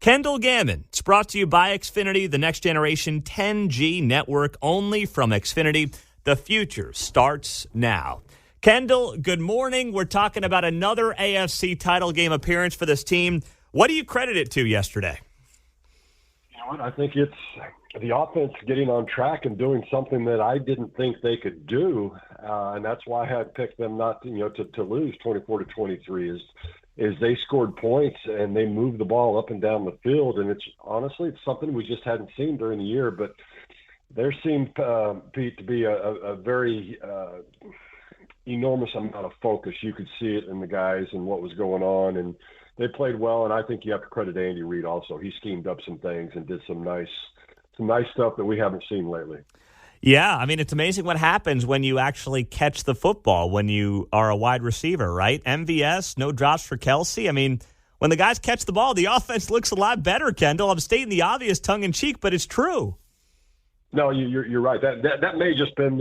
Kendall Gammon. It's brought to you by Xfinity, the next generation 10G network only from Xfinity. The future starts now. Kendall, good morning. We're talking about another AFC title game appearance for this team. What do you credit it to yesterday? You know what? I think it's the offense getting on track and doing something that I didn't think they could do, and that's why I had picked them not to lose 24-23. Is they scored points and they moved the ball up and down the field, and it's something we just hadn't seen during the year. But there seemed, Pete, to be a very enormous amount of focus. You could see it in the guys and what was going on, and they played well. And I think you have to credit Andy Reid also. He schemed up some things and did some nice stuff that we haven't seen lately. Yeah, I mean, it's amazing what happens when you actually catch the football when you are a wide receiver, right? MVS, no drops for Kelsey. I mean, when the guys catch the ball, the offense looks a lot better, Kendall. I'm stating the obvious tongue-in-cheek, but it's true. No, you're right. That may have just been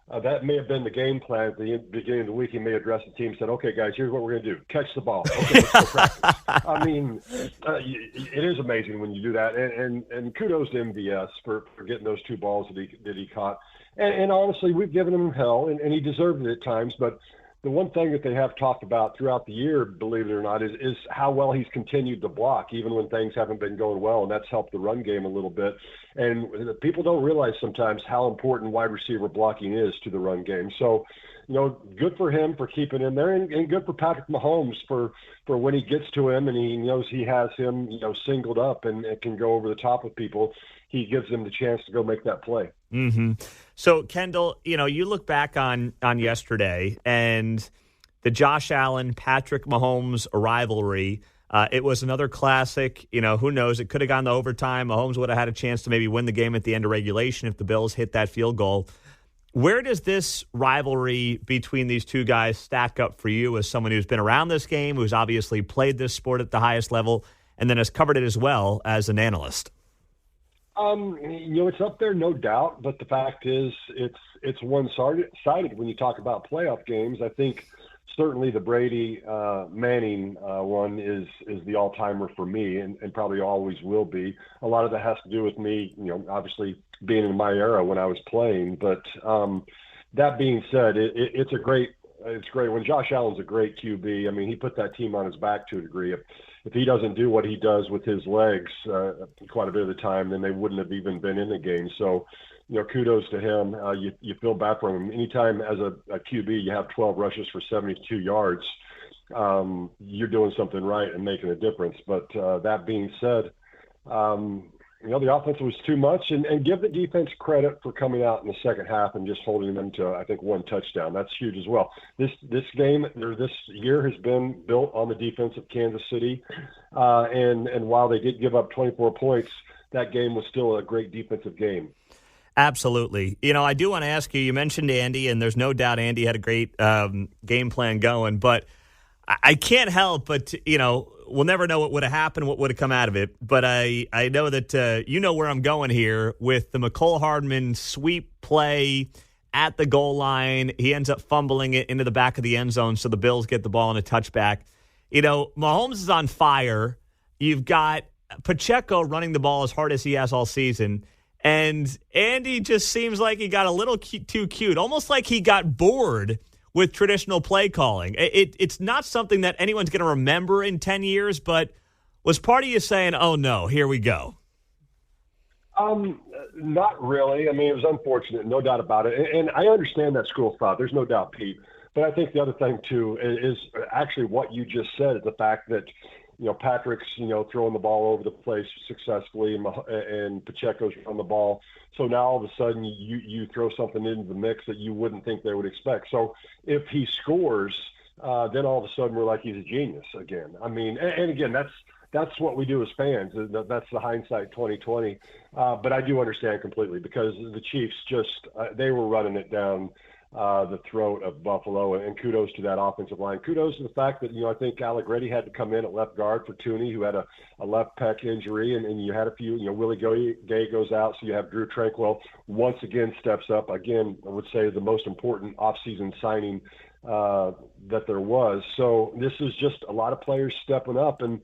that may have been the game plan at the beginning of the week. He may address the team and said, okay, guys, here's what we're going to do. Catch the ball. Okay, let's go practice. I mean, it is amazing when you do that. And kudos to MVS for getting those two balls that he caught. And honestly, we've given him hell, and he deserved it at times. But the one thing that they have talked about throughout the year, believe it or not, is how well he's continued to block, even when things haven't been going well, and that's helped the run game a little bit. And people don't realize sometimes how important wide receiver blocking is to the run game. So, good for him for keeping in there, and good for Patrick Mahomes for when he gets to him and he knows he has him, singled up and can go over the top of people. He gives them the chance to go make that play. Mm-hmm. So, Kendall, you look back on yesterday and the Josh Allen, Patrick Mahomes rivalry. It was another classic. Who knows? It could have gone to overtime. Mahomes would have had a chance to maybe win the game at the end of regulation if the Bills hit that field goal. Where does this rivalry between these two guys stack up for you as someone who's been around this game, who's obviously played this sport at the highest level, and then has covered it as well as an analyst? It's up there, no doubt. But the fact is, it's one-sided when you talk about playoff games. I think certainly the Brady Manning one is the all-timer for me, and probably always will be. A lot of that has to do with me, obviously being in my era when I was playing. But that being said, it's great. When Josh Allen's a great QB. I mean, he put that team on his back to a degree. If he doesn't do what he does with his legs quite a bit of the time, then they wouldn't have even been in the game. So, kudos to him. You feel bad for him. Anytime as a QB you have 12 rushes for 72 yards, you're doing something right and making a difference. But that being said, the offense was too much, and give the defense credit for coming out in the second half and just holding them to, I think, one touchdown. That's huge as well. This year has been built on the defense of Kansas City, and while they did give up 24 points, that game was still a great defensive game. Absolutely. I do want to ask you, you mentioned Andy, and there's no doubt Andy had a great game plan going, but I can't help but, we'll never know what would have happened, what would have come out of it. But I know that you know where I'm going here with the McCole Hardman sweep play at the goal line. He ends up fumbling it into the back of the end zone, so the Bills get the ball on a touchback. Mahomes is on fire. You've got Pacheco running the ball as hard as he has all season. And Andy just seems like he got a little too cute, almost like he got bored with traditional play calling. It's not something that anyone's going to remember in 10 years, but was part of you saying, oh, no, here we go? Not really. I mean, it was unfortunate, no doubt about it. And I understand that school of thought. There's no doubt, Pete. But I think the other thing, too, is actually what you just said, is the fact that, Patrick's, throwing the ball over the place successfully, and Pacheco's on the ball. So now all of a sudden you throw something into the mix that you wouldn't think they would expect. So if he scores, then all of a sudden we're like he's a genius again. I mean, and again, that's what we do as fans. That's the hindsight 2020. But I do understand completely, because the Chiefs they were running it down the throat of Buffalo, and kudos to that offensive line. Kudos to the fact that, I think Allegretti had to come in at left guard for Tooney, who had a left pec injury, and you had a few, Willie Gay goes out, so you have Drew Tranquill once again steps up. Again, I would say the most important offseason signing that there was. So this is just a lot of players stepping up, and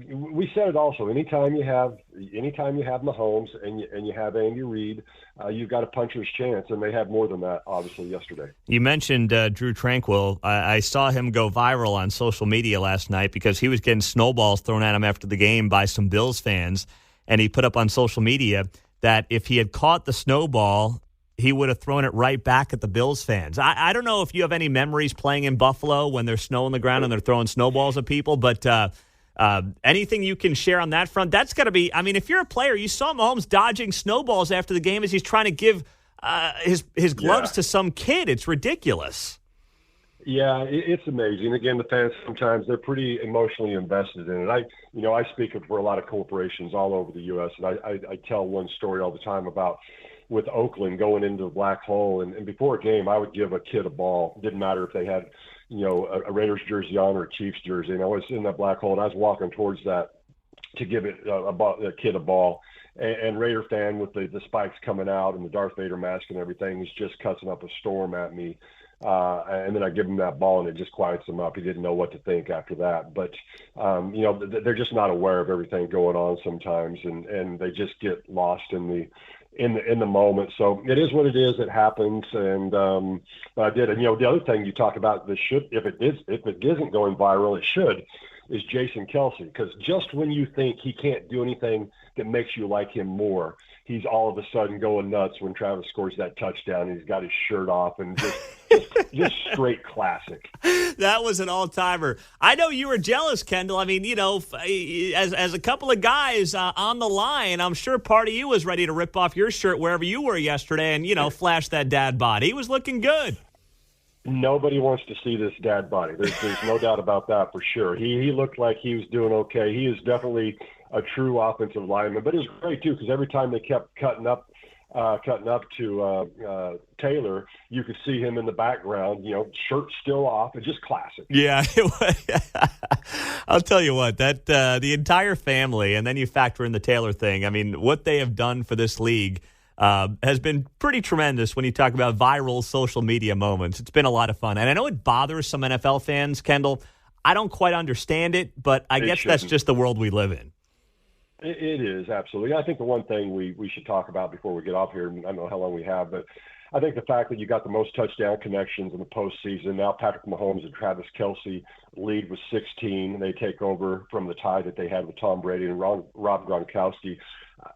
We said it also. Anytime you have Mahomes and you have Andy Reid, you've got a puncher's chance, and they had more than that, obviously, yesterday. You mentioned Drew Tranquill. I saw him go viral on social media last night because he was getting snowballs thrown at him after the game by some Bills fans, and he put up on social media that if he had caught the snowball, he would have thrown it right back at the Bills fans. I don't know if you have any memories playing in Buffalo when there's snow on the ground and they're throwing snowballs at people, but anything you can share on that front? That's got to be, I mean, if you're a player, you saw Mahomes dodging snowballs after the game as he's trying to give his gloves to some kid. It's ridiculous. Yeah, it's amazing. Again, the fans sometimes they're pretty emotionally invested in it. I speak for a lot of corporations all over the U.S. and I tell one story all the time about with Oakland going into the black hole, and before a game, I would give a kid a ball. Didn't matter if they had, a Raiders jersey on or a Chiefs jersey. And I was in that black hole, and I was walking towards that to give it a kid a ball. And Raider fan with the spikes coming out and the Darth Vader mask and everything was just cussing up a storm at me. And then I give him that ball, and it just quiets him up. He didn't know what to think after that. But, they're just not aware of everything going on sometimes, and they just get lost in the moment. So it is what it is. It happens. And I did. And, the other thing you talk about, if it isn't going viral, it should, is Jason Kelce. Because just when you think he can't do anything that makes you like him more, he's all of a sudden going nuts when Travis scores that touchdown and he's got his shirt off and just straight classic. That was an all-timer. I know you were jealous, Kendall. I mean, as a couple of guys on the line, I'm sure part of you was ready to rip off your shirt wherever you were yesterday and, flash that dad bod. He was looking good. Nobody wants to see this dad body. There's no doubt about that for sure. He looked like he was doing okay. He is definitely a true offensive lineman, but it was great too because every time they kept cutting up to Taylor, you could see him in the background, shirt still off. It's just classic. Yeah, I'll tell you what, that the entire family, and then you factor in the Taylor thing. I mean, what they have done for this league has been pretty tremendous when you talk about viral social media moments. It's been a lot of fun. And I know it bothers some NFL fans, Kendall. I don't quite understand it, but I guess that's just the world we live in. It is, absolutely. I think the one thing we should talk about before we get off here, and I don't know how long we have, but I think the fact that you got the most touchdown connections in the postseason, now Patrick Mahomes and Travis Kelce lead with 16. They take over from the tie that they had with Tom Brady and Rob Gronkowski.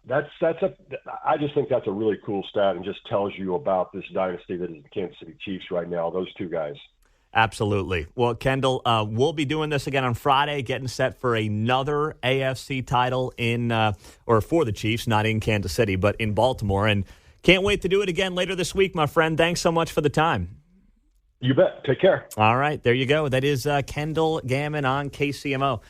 I just think that's a really cool stat and just tells you about this dynasty that is the Kansas City Chiefs right now, those two guys. Absolutely. Well, Kendall, we'll be doing this again on Friday, getting set for another AFC title for the Chiefs, not in Kansas City, but in Baltimore. And can't wait to do it again later this week, my friend. Thanks so much for the time. You bet. Take care. All right. There you go. That is Kendall Gammon on KCMO.